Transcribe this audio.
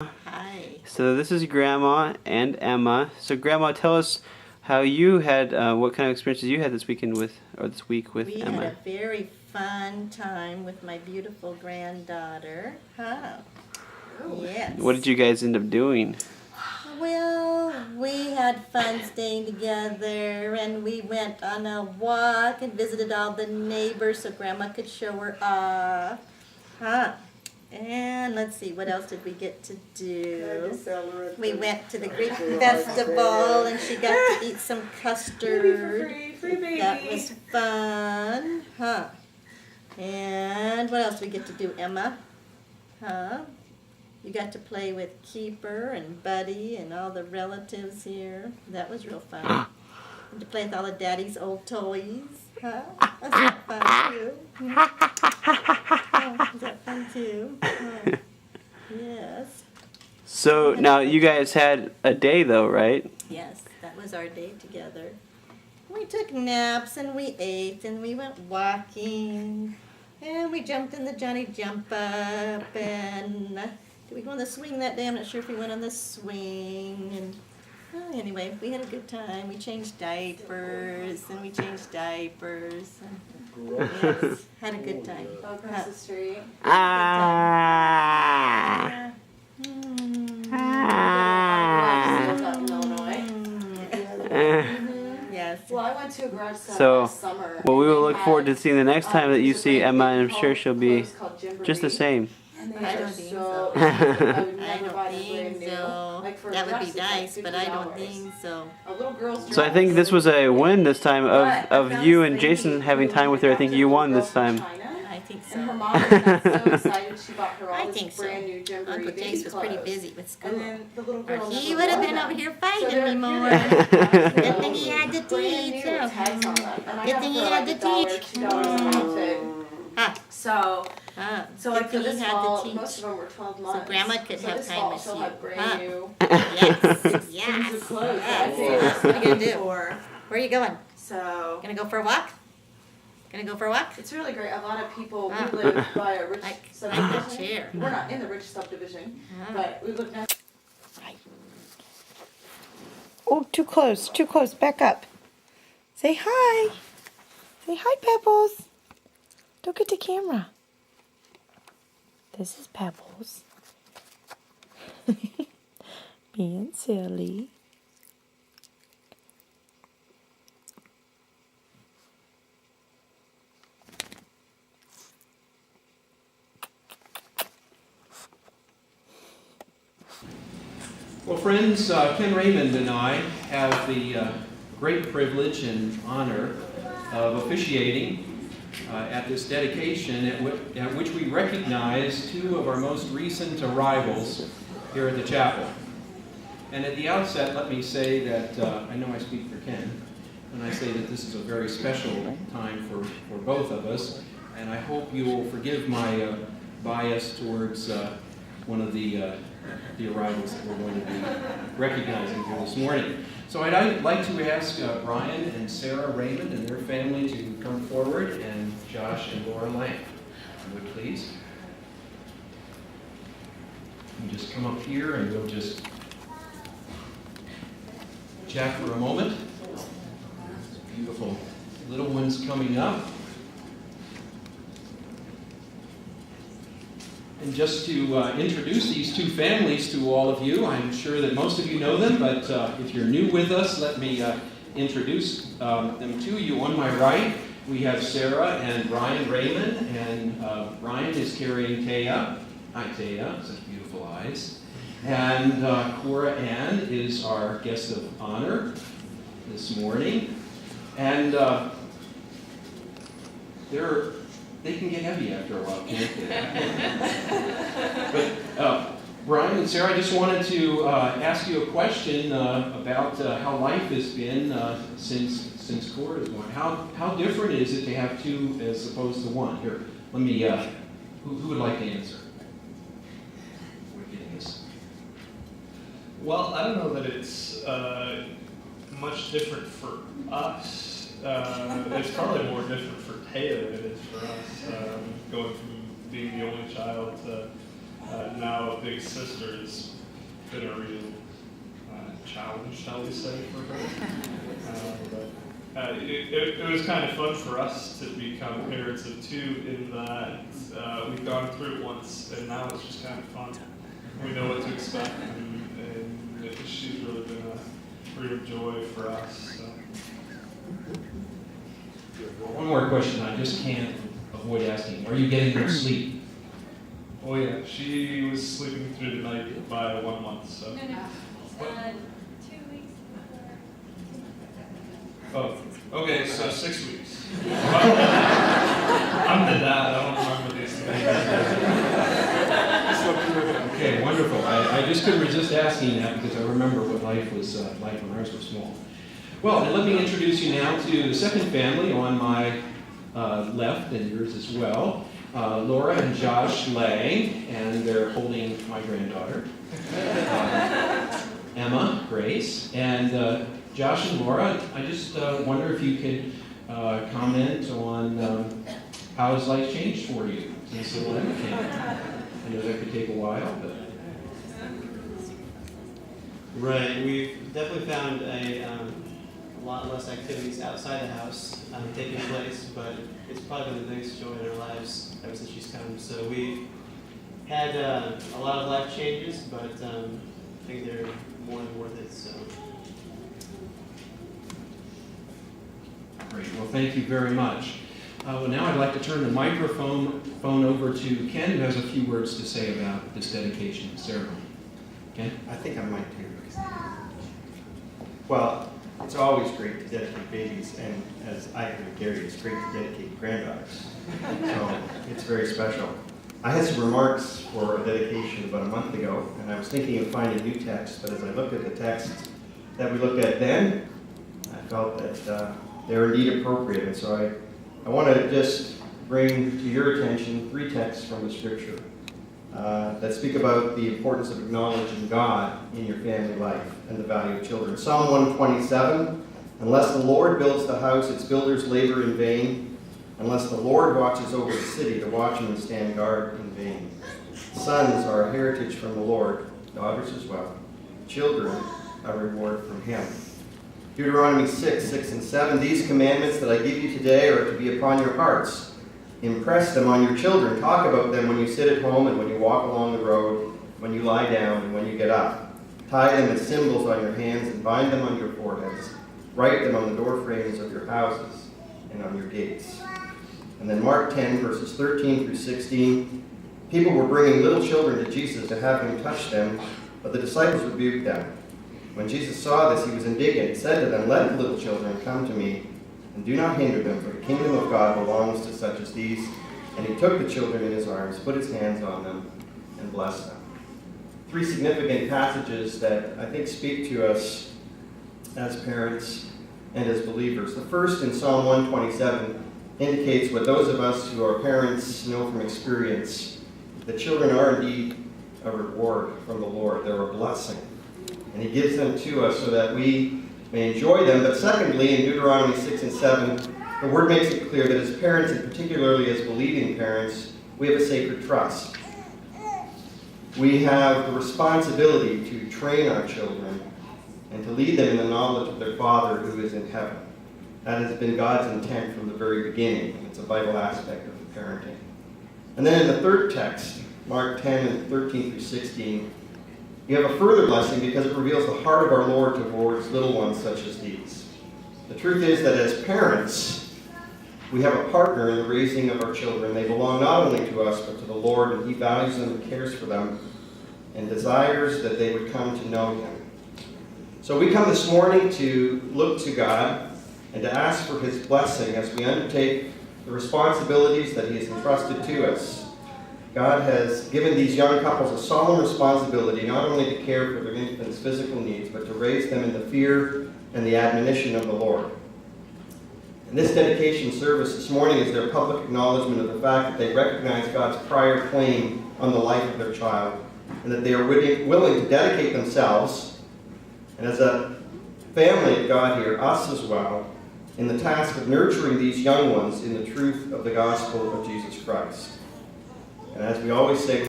Hi. So this is Grandma and Emma. So Grandma, tell us how you had, what kind of experiences you had this weekend with, or this week with We Emma. had a very fun time with my beautiful granddaughter. Huh? Yes. What did you guys end up doing? Well, we had fun staying together, and we went on a walk and visited all the neighbors so Grandma could show her off. Huh? And let's see, what else did we get to do? We went to the Greek festival, and she got to eat some custard. Free baby. That was fun, huh? And what else did we get to do, Emma? Huh? You got to play with Keeper and Buddy and all the relatives here. That was real fun. And to play with all of Daddy's old toys. Huh? Was that fun too? Oh, was that fun too? Oh, yes. So now you guys had a day though, right? Yes, that was our day together. We took naps and we ate and we went walking and we jumped in the Johnny Jump Up and did we go on the swing that day? I'm not sure if we went on the swing and anyway, we had a good time. We changed diapers and we changed diapers. And, yes, had a good time. Across the street. Ah. Still up in Illinois. Yes. Well, I went to a garage sale So, last summer. well, we and will they look forward to had, seeing the next time that you there's a see great Emma, and I'm thing sure she'll be place called Gymboree, just the same. And they I are don't think so so. expensive. I would I never don't buy them think brand new. so. Like for a That would dress, be it's like nice, but I don't $50. think so. A little girl's So I think dress. this was a win this time But of I you found and this lady Jason having who time with her. I think adopted you a won little this girl from time. China, I think so. and her mom got so excited she bought her all I this think so. brand new Gymboree Uncle baby Jace was pretty clothes. busy with school. And then the little Or girl he never would have wore been them. over here So fighting they're me here more. they are. Good thing he had to Brand teach. new with tags on them. And I Good got thing them he for had like to $1, teach. $2 an outfit. Ah, So so like good for thing this he had fall, to most teach. of them were 12 months. Grandma could so have this time fall with she'll you. have brand Huh. new Yes, things yes. of clothes that I Yes. paid What are you gonna do? for. Where are you going? So Gonna go for a walk? Gonna go for a walk? it's really great. A lot of people, Ah. we live by a rich Like the subdivision. chair. We're not in the rich subdivision, Ah. but we live next. Oh, too close, too close. Back up. Say hi. Say hi, Pebbles. Look at the camera. This is Pebbles. Being silly. Well, friends, Ken Raymond and I have the great privilege and honor of officiating at this dedication at which we recognize two of our most recent arrivals here at the chapel. And at the outset, let me say that I know I speak for Ken when I say that this is a very special time for both of us, and I hope you will forgive my bias towards one of the arrivals that we're going to be recognizing here this morning. So I'd like to ask Brian and Sarah Raymond and their family to come forward, and Josh and Laura Lang, if you would please. You just come up here and we'll just chat for a moment. Beautiful little ones coming up. And just to introduce these two families to all of you, I'm sure that most of you know them, but if you're new with us, let me introduce them to you. On my right, we have Sarah and Brian Raymond, and Brian is carrying Taya. Hi, Taya, such beautiful eyes. And Cora Ann is our guest of honor this morning. And they can get heavy after a while, can't they? But Brian and Sarah, I just wanted to ask you a question about how life has been since Cora is born. How different is it to have two as opposed to one? Here, let me. Who would like to answer? We're getting this. Well, I don't know that it's much different for us. It's probably more different for Taya than it is for us, going from being the only child to Now a big sister has been a real challenge, shall we say, for her. It was kind of fun for us to become parents of two in that we've gone through it once, and now it's just kind of fun. We know what to expect, and she's really been a real joy for us. So. One more question I just can't avoid asking. Are you getting no sleep? Oh yeah, she was sleeping through the night by 1 month. So. No, 2 weeks Oh, okay, so 6 weeks. I'm the dad, I don't remember these things. Okay, wonderful. I just couldn't resist asking that because I remember what life was like when ours were small. Well, and let me introduce you now to the second family on my left, and yours as well. Laura and Josh Lay, and they're holding my granddaughter, Emma Grace. And Josh and Laura, I just wonder if you could comment on how has life changed for you since little Emma came. I know that could take a while, but... Right, we've definitely found a lot less activities outside the house taking place, but it's probably been the biggest joy in our lives ever since she's come. So we've had a lot of life changes, but I think they're more than worth it. So. Great. Well, thank you very much. Well, now I'd like to turn the microphone over to Ken, who has a few words to say about this dedication ceremony. Ken? I think I might too. Well, it's always great to dedicate babies, and as I heard Gary, it's great to dedicate granddaughters. So it's very special. I had some remarks for a dedication about a month ago, and I was thinking of finding new text, but as I looked at the text that we looked at then, I felt that they're indeed appropriate. And so I want to just bring to your attention 3 texts from the Scripture that speak about the importance of acknowledging God in your family life and the value of children. Psalm 127, unless the Lord builds the house, its builders labor in vain. Unless the Lord watches over the city, the watchmen stand guard in vain. Sons are a heritage from the Lord, daughters as well. Children, a reward from Him. Deuteronomy 6 and 7, these commandments that I give you today are to be upon your hearts. Impress them on your children. Talk about them when you sit at home and when you walk along the road, when you lie down and when you get up. Tie them as symbols on your hands and bind them on your foreheads. Write them on the door frames of your houses and on your gates. And then Mark 10, verses 13 through 16. People were bringing little children to Jesus to have Him touch them, but the disciples rebuked them. When Jesus saw this, He was indignant and said to them, let the little children come to me, and do not hinder them, for the kingdom of God belongs to such as these. And He took the children in His arms, put His hands on them, and blessed them. 3 significant passages that I think speak to us as parents and as believers. The first, in Psalm 127, indicates what those of us who are parents know from experience. The children are indeed a reward from the Lord. They're a blessing. And He gives them to us so that we may enjoy them. But secondly, in Deuteronomy 6 and 7, the Word makes it clear that as parents, and particularly as believing parents, we have a sacred trust. We have the responsibility to train our children and to lead them in the knowledge of their Father who is in heaven. That has been God's intent from the very beginning, and it's a vital aspect of the parenting. And then in the third text, Mark 10 and 13 through 16, you have a further blessing because it reveals the heart of our Lord towards little ones such as these. The truth is that as parents, we have a partner in the raising of our children. They belong not only to us, but to the Lord, and He values them and cares for them and desires that they would come to know Him. So we come this morning to look to God and to ask for His blessing as we undertake the responsibilities that He has entrusted to us. God has given these young couples a solemn responsibility not only to care for their infants' physical needs, but to raise them in the fear and the admonition of the Lord. And this dedication service this morning is their public acknowledgement of the fact that they recognize God's prior claim on the life of their child, and that they are willing to dedicate themselves, and as a family of God here, us as well, in the task of nurturing these young ones in the truth of the gospel of Jesus Christ. And as we always say,